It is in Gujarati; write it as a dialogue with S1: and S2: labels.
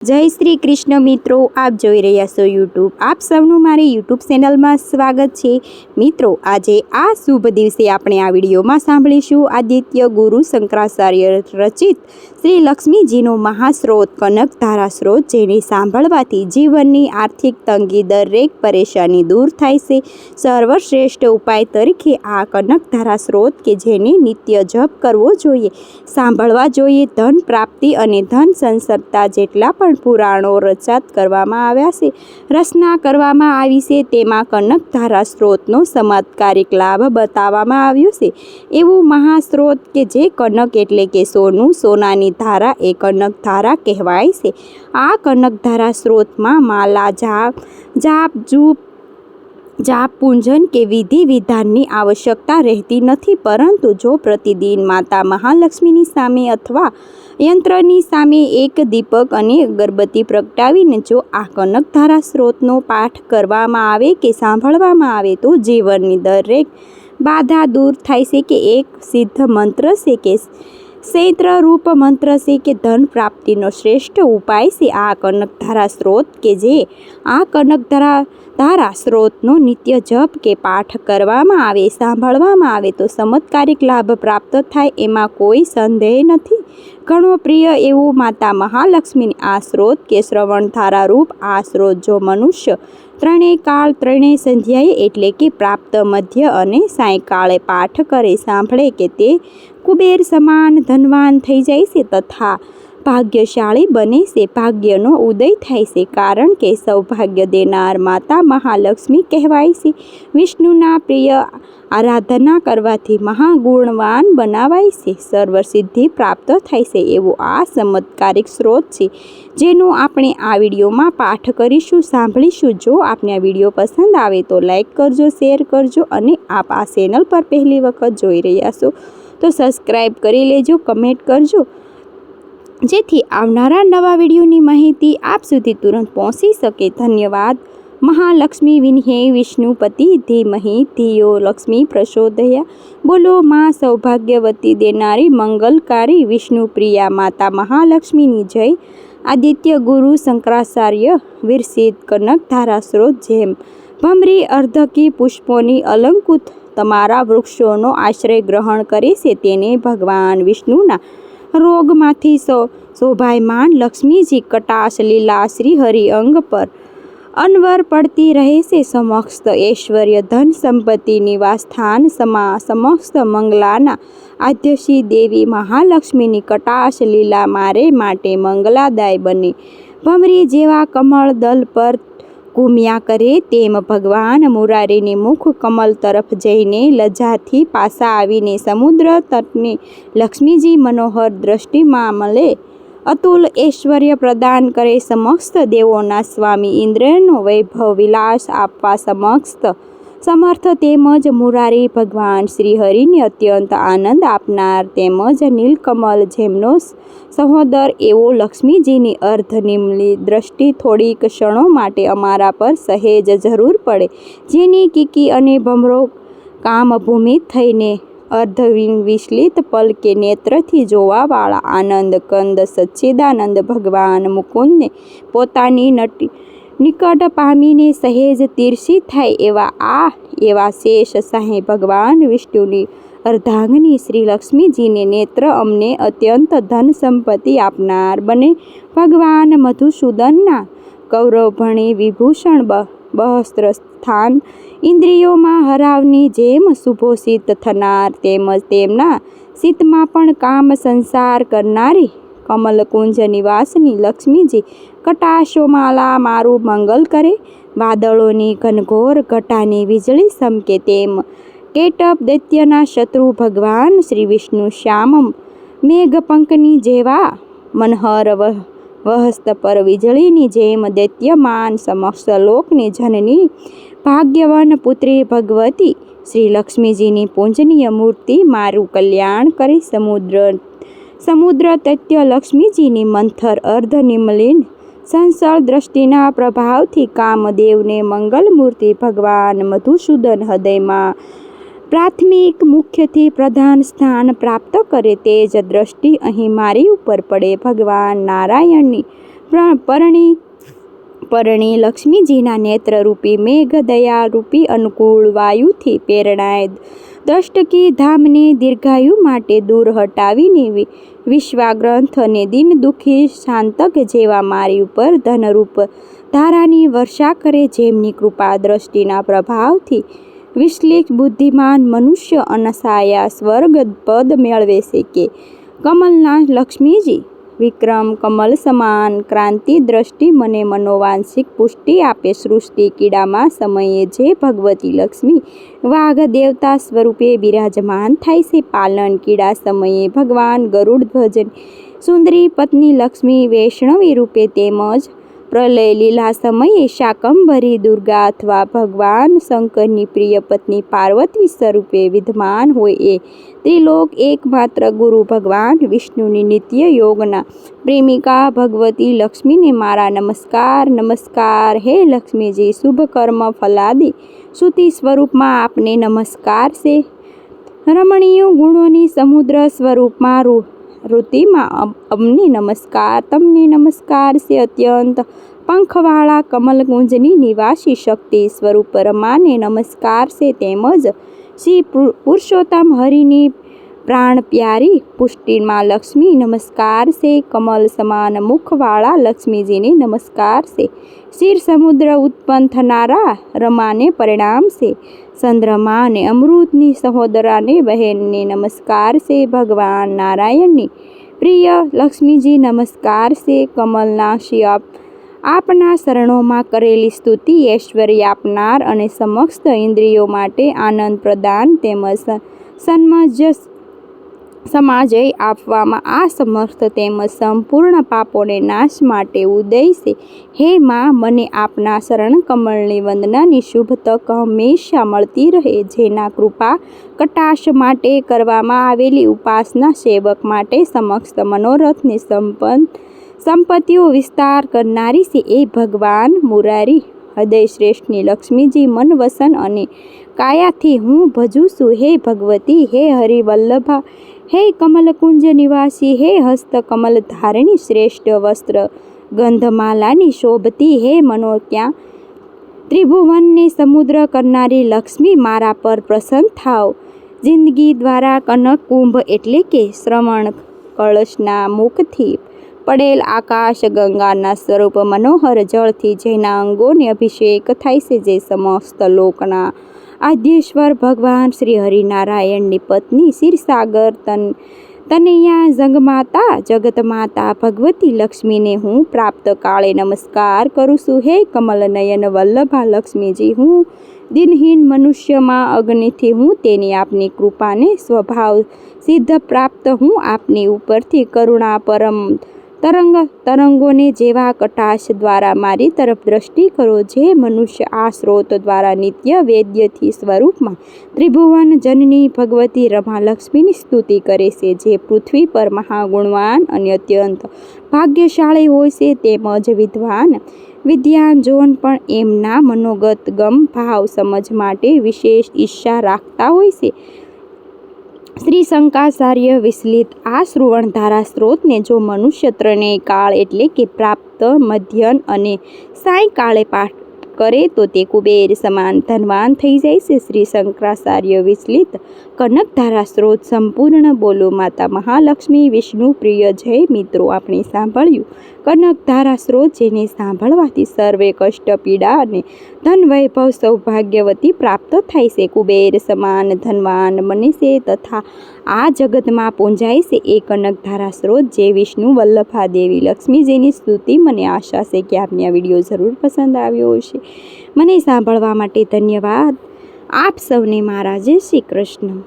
S1: જય શ્રી કૃષ્ણ મિત્રો, આપ જોઈ રહ્યા છો યુટ્યુબ. આપ સૌનું મારી યુટ્યુબ ચેનલમાં સ્વાગત છે. મિત્રો, આજે આ શુભ દિવસે આપણે આ વિડીયોમાં સાંભળીશું આદિત્ય ગુરુ શંકરાચાર્ય રચિત શ્રી લક્ષ્મીજીનો મહાસ્ત્રોત કનકધારા સ્ત્રોત, જેને સાંભળવાથી જીવનની આર્થિક તંગી દરેક પરેશાની દૂર થાય છે. સર્વશ્રેષ્ઠ ઉપાય તરીકે આ કનકધારા સ્ત્રોત કે જેને નિત્ય જપ કરવો જોઈએ, સાંભળવા જોઈએ. ધન પ્રાપ્તિ અને ધન સંસદતા જેટલા પણ પુરાણો રચના કરવામાં આવ્યા છે, રચના કરવામાં આવી છે, તેમાં કનકધારા સ્ત્રોતનો ચમત્કારિક લાભ બતાવવામાં આવ્યો છે. એવું મહાસ્ત્રોત કે જે કનક એટલે કે સોનું, સોનાની ધારા એ કનકધારા કહેવાય છે. આ કનકધારા સ્ત્રોતમાં માલા, જાપ પૂજન કે વિધિ વિધાનની આવશ્યકતા રહેતી નથી, પરંતુ જો પ્રતિદિન માતા મહાલક્ષ્મીની સામે અથવા યંત્રની સામે એક દીપક અને અગરબત્તી પ્રગટાવીને જો આ કનકધારા સ્ત્રોતનો પાઠ કરવામાં આવે કે સાંભળવામાં આવે તો જીવનની દરેક બાધા દૂર થાય છે. કે એક સિદ્ધ મંત્ર છે કે ક્ષેત્ર રૂપ મંત્ર છે કે ધન પ્રાપ્તિનો શ્રેષ્ઠ ઉપાય છે આ કનકધારા સ્ત્રોત. કે જે આ કનકધારા સ્ત્રોતનો નિત્ય જપ કે પાઠ કરવામાં આવે, સાંભળવામાં આવે તો ચમત્કારિક લાભ પ્રાપ્ત થાય, એમાં કોઈ સંદેહ નથી. ઘણો પ્રિય એવું માતા મહાલક્ષ્મીની આ સ્ત્રોત કે શ્રવણધારા રૂપ આ સ્ત્રોત જો મનુષ્ય ત્રણેય કાળ, ત્રણેય સંધ્યાએ એટલે કે પ્રાપ્ત, મધ્ય અને સાયંકાળે પાઠ કરે, સાંભળે કે તે કુબેર સમાન ધનવાન થઈ જાય છે તથા ભાગ્યશાળી બને છે. ભાગ્યનો ઉદય થાય છે, કારણ કે સૌભાગ્ય દેનાર માતા મહાલક્ષ્મી કહેવાય છે. વિષ્ણુના પ્રિય આરાધના કરવાથી મહાગુણવાન બનાવાય છે, સર્વસિદ્ધિ પ્રાપ્ત થાય છે. એવું આ ચમત્કારિક સ્ત્રોત છે જેનો આપણે આ વિડીયોમાં પાઠ કરીશું, સાંભળીશું. જો આપને આ વિડીયો પસંદ આવે તો લાઈક કરજો, શેર કરજો, અને આપ આ ચેનલ પર પહેલી વખત જોઈ રહ્યા છો તો સબસ્ક્રાઈબ કરી લેજો, કમેન્ટ કરજો, જેથી આવનારા નવા વિડીયોની માહિતી આપ સુધી તુરંત પહોંચી શકે. ધન્યવાદ. મહાલક્ષ્મી વિન્હે વિષ્ણુપતિ ધીમહિ ધિયો લક્ષ્મી પ્રચોદયા. બોલો માં સૌભાગ્યવતી દેનારી મંગલકારી વિષ્ણુપ્રિયા માતા મહાલક્ષ્મીની જય. આદિત્ય ગુરુ શંકરાચાર્ય વિરસિત કનકધારા સ્ત્રોત જેમ ભમરી અર્ધકી પુષ્પોની અલંકૃત તમારા વૃક્ષોનો આશ્રય ગ્રહણ કરે છે, તેને ભગવાન વિષ્ણુના રોગમાંથી શોભાયમાન લક્ષ્મીજી કટાશ લીલા શ્રીહરિ અંગ પર અનવર પડતી રહે છે. સમસ્ત ઐશ્વર્ય, ધન, સંપત્તિ, નિવાસસ્થાન, સમસ્ત મંગલાના આદ્યશી દેવી મહાલક્ષ્મીની કટાશ લીલા મારે માટે મંગલાદાય બને. ભમરી જેવા કમળ દલ પર ઘૂમ્યા કરે તેમ ભગવાન મુરારીની મુખ કમલ તરફ જઈને લજ્જાથી પાછા આવીને સમુદ્ર તટને લક્ષ્મીજી મનોહર દ્રષ્ટિમાં મળે, અતુલ ઐશ્વર્ય પ્રદાન કરે, સમસ્ત દેવોના સ્વામી ઇન્દ્રનો વૈભવ વિલાસ આપવા સમર્થ, તેમજ મુરારી ભગવાન શ્રીહરિને અત્યંત આનંદ આપનાર, તેમજ નીલકમલ જેમનો સહોદર એવો લક્ષ્મીજીની અર્ધનિમલી દ્રષ્ટિ થોડીક ક્ષણો માટે અમારા પર સહેજ જરૂર પડે, જેની કીકી અને ભમરો કામભૂમિ થઈને અર્ધવિચલિત પલકે નેત્રથી જોવાવાળા આનંદ કંદ સચ્ચિદાનંદ ભગવાન મુકુંદને પોતાની નિકટ પામીને સહેજ તીર્ષિત થાય એવા શેષ સાહે ભગવાન વિષ્ણુની અર્ધાંગની શ્રી લક્ષ્મીજીને નેત્ર અમને અત્યંત ધન સંપત્તિ આપનાર બને. ભગવાન મધુસૂદનના કૌરવભણી વિભૂષણ બહસ્ત્ર સ્થાન ઇન્દ્રિયોમાં હરાવની જેમ સુભોષિત થનાર, તેમજ તેમના શીતમાં પણ કામ સંસાર કરનારી કમલકુંજ નિવાસની લક્ષ્મીજી કટાશોમાલા મારું મંગલ કરે. વાદળોની ઘનઘોર ઘટાની વીજળી સમકે તેમ કેટપ દૈત્યના શત્રુ ભગવાન શ્રી વિષ્ણુ શ્યામ મેઘપંકની જેવા મનહર વહસ્ત પર વીજળીની જેમ દૈત્યમાન સમસ્ત લોકની જનની ભાગ્યવન પુત્રી ભગવતી શ્રી લક્ષ્મીજીની પૂજનીય મૂર્તિ મારું કલ્યાણ કરી. સમુદ્ર તત્ય લક્ષ્મીજીની મંથર અર્ધનિમલિન સંસળ દ્રષ્ટિના પ્રભાવથી કામદેવને મંગલમૂર્તિ ભગવાન મધુસૂદન હૃદયમાં પ્રાથમિક મુખ્યથી પ્રધાન સ્થાન પ્રાપ્ત કરે. તે જ દ્રષ્ટિ અહીં મારી ઉપર પડે. ભગવાન નારાયણની પરણી લક્ષ્મીજીના નેત્રરૂપી મેઘ દયારૂપી અનુકૂળ વાયુથી પ્રેરણાએ દષ્ટકી ધામને દીર્ઘાયુ માટે દૂર હટાવીને વિશ્વાગ્રંથ અને દિન દુઃખી શાંતક જેવા મારી ઉપર ધનરૂપ ધારાની વર્ષા કરે, જેમની કૃપા દ્રષ્ટિના પ્રભાવથી વિશ્લેષ બુદ્ધિમાન મનુષ્ય અનસાયા સ્વર્ગ પદ મેળવે છે. કે કમલના લક્ષ્મીજી વિક્રમ કમલ સમાન ક્રાંતિ દ્રષ્ટિ મને મનોવાંછિક પુષ્ટિ આપે. સૃષ્ટિ કીડામાં સમયે જે ભગવતી લક્ષ્મી વાઘ દેવતા સ્વરૂપે બિરાજમાન થાય છે, પાલન કીડા સમયે ભગવાન ગરુડ ધ્વજની સુંદરી પત્ની લક્ષ્મી વૈષ્ણવી રૂપે, તેમજ પ્રલય લીલા સમયે શાકંભરી દુર્ગા અથવા ભગવાન શંકરની પ્રિય પત્ની પાર્વતી સ્વરૂપે વિદ્યમાન હોય. એ ત્રિલોક એકમાત્ર ગુરુ ભગવાન વિષ્ણુની નિત્ય યોગના પ્રેમિકા ભગવતી લક્ષ્મીને મારા નમસ્કાર. નમસ્કાર હે લક્ષ્મીજી, શુભ કર્મ ફલાદી સુતિ સ્વરૂપમાં આપને નમસ્કાર છે. રમણીય ગુણોની સમુદ્ર સ્વરૂપમાં ઋતિમાં અમને નમસ્કાર. તમને નમસ્કાર છે. અત્યંત પંખવાળા કમલકુંજની નિવાસી શક્તિ સ્વરૂપ રમાને નમસ્કાર છે. તેમજ શ્રી પુરુષોત્તમ હરિની પ્રાણ પ્યારી પુષ્ટિમાં લક્ષ્મી નમસ્કાર છે. કમલ સમાન મુખવાળા લક્ષ્મીજીને નમસ્કાર છે. ક્ષીર સમુદ્ર ઉત્પન્ન થનારા રમાને પરિણામ છે. ચંદ્રમા અને અમૃતની સહોદરાને બહેનને નમસ્કાર છે. ભગવાન નારાયણની પ્રિય લક્ષ્મીજી નમસ્કાર છે. કમલનાશી આપના શરણોમાં કરેલી સ્તુતિ ઐશ્વર્ય આપનાર અને સમસ્ત ઇન્દ્રિયો માટે આનંદ પ્રદાન તેમજ સમાજય આપવામાં આ સમર્થ તેમજ સંપૂર્ણ પાપોને નાશ માટે ઉદય છે. હે માં, મને આપના શરણ કમળની વંદનાની શુભ તક હંમેશા મળતી રહે. જેના કૃપા કટાક્ષ માટે કરવામાં આવેલી ઉપાસના સેવક માટે સમસ્ત મનોરથની સંપત્તિઓ વિસ્તાર કરનારી છે. એ ભગવાન મુરારી હૃદય શ્રેષ્ઠની લક્ષ્મીજી મન વસન અને કાયાથી હું ભજું છું. હે ભગવતી, હે હરિવલ્લભા, હે કમલકુંજ નિવાસી, હે હસ્ત કમલ ધારણી, શ્રેષ્ઠ વસ્ત્ર ગંધમાલાની શોભતી, હે મનોજ્ઞા ત્રિભુવનને સમુદ્ર કરનારી લક્ષ્મી, મારા પર પ્રસન્ન થાવ. જિંદગી દ્વારા કનક કુંભ એટલે કે શ્રવણ કળશના મુખથી પડેલ આકાશ ગંગાના સ્વરૂપ મનોહર જળથી જેના અંગોને અભિષેક થાય છે, જે સમસ્ત લોકના આદ્યેશ્વર ભગવાન શ્રી હરિનારાયણની પત્ની ક્ષીરસાગર તનયા જગમાતા જગતમાતા ભગવતી લક્ષ્મીને હું પ્રાપ્ત કાળે નમસ્કાર કરું છું. હે કમલ નયન વલ્લભા લક્ષ્મીજી, હું દિનહીન મનુષ્યમાં અગ્નિથી હું તેની આપની કૃપાને સ્વભાવ સિદ્ધ પ્રાપ્ત હું આપની ઉપરથી કરુણા પરમ તરંગોને જેવા કટાક્ષ દ્વારા મારી તરફ દ્રષ્ટિ કરો. જે મનુષ્ય આ સ્ત્રોત દ્વારા નિત્ય વેદ્યથી સ્વરૂપમાં ત્રિભુવન જનની ભગવતી રમા લક્ષ્મીની સ્તુતિ કરે છે, જે પૃથ્વી પર મહાગુણવાન અને અત્યંત ભાગ્યશાળી હોય છે, તેમજ વિદ્યાંજોન પણ એમના મનોગત ગમ ભાવ સમજ માટે વિશેષ ઈચ્છા રાખતા હોય છે. શ્રી શંકરાચાર્ય વિચલિત આ શ્રવણધારા સ્ત્રોતને જો મનુષ્ય ત્રણેય કાળ એટલે કે પ્રાપ્ત, મધ્યન અને સાયંકાળે પાઠ કરે તો તે કુબેર સમાન ધનવાન થઈ જાય છે. શ્રી શંકરાચાર્ય વિચલિત કનકધારા સ્ત્રોત સંપૂર્ણ બોલો માતા મહાલક્ષ્મી વિષ્ણુ પ્રિય. જય મિત્રો, આપણે સાંભળ્યું કનકધારા સ્ત્રોત, જેને સાંભળવાથી સર્વે કષ્ટ પીડા અને ધન વૈભવ સૌભાગ્યવતી પ્રાપ્ત થાય છે, કુબેર સમાન ધનવાન બને છે તથા આ જગતમાં પૂંજાય છે. એ કનકધારા સ્ત્રોત જે વિષ્ણુ વલ્લભા દેવી લક્ષ્મીજીની સ્તુતિ. મને આશા છે કે આપને આ વિડીયો જરૂર પસંદ આવ્યો હશે. મને સાંભળવા માટે ધન્યવાદ. આપ સૌને મારા જય શ્રી કૃષ્ણ.